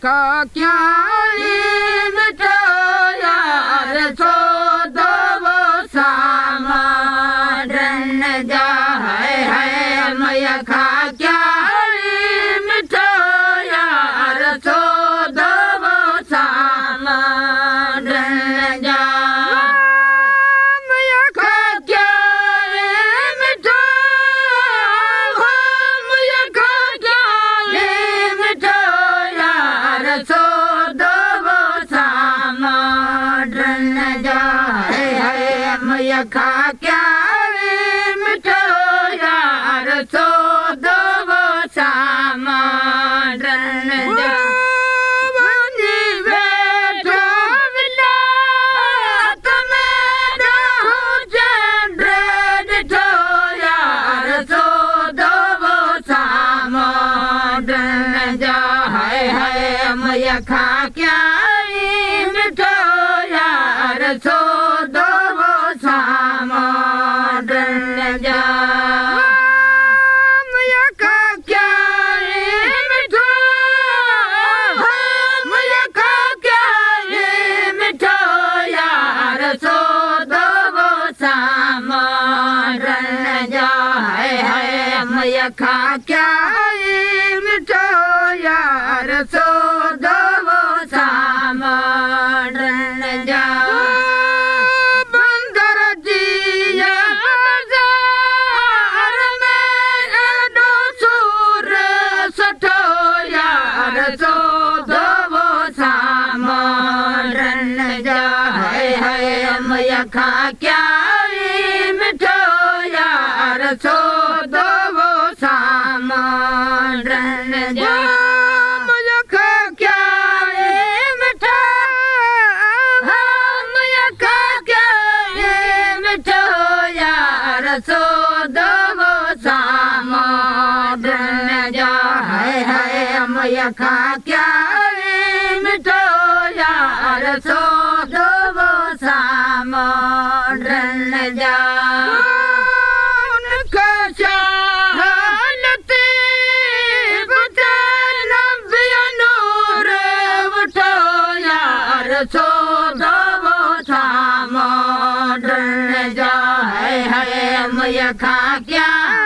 खा क्या मिठो यार सो दो वो सामान जा है मैया खा क्या मिठो यार सो दो वो सामान जा मैया खा क्या मिठो मैया खा क्या मिठो यार सो दो वो सामान जा है मैया खा क्या मिठो यार सो दो वो सामान जा मैया खा क्या मिठो यार सो दो वो सामान जा मैया खा क्या मिठो मैया खा क्या मिठो यार सो दो वो सामान जा है मैया खा क्या मिठो यार सो दो वो सामान जा बंदर जिया बाजार में एडो सूर सठो यार सो दो वो सामान जा है मैया खा क्या मिठो यार सो दो वो सामान जा सो दो वो सामान जा है मैया खा क्या मिठो यार सो दो वो सामान जा उनका चाहते बचन नूर उठो यार सो दो वो सामान जा है मैया खा क्या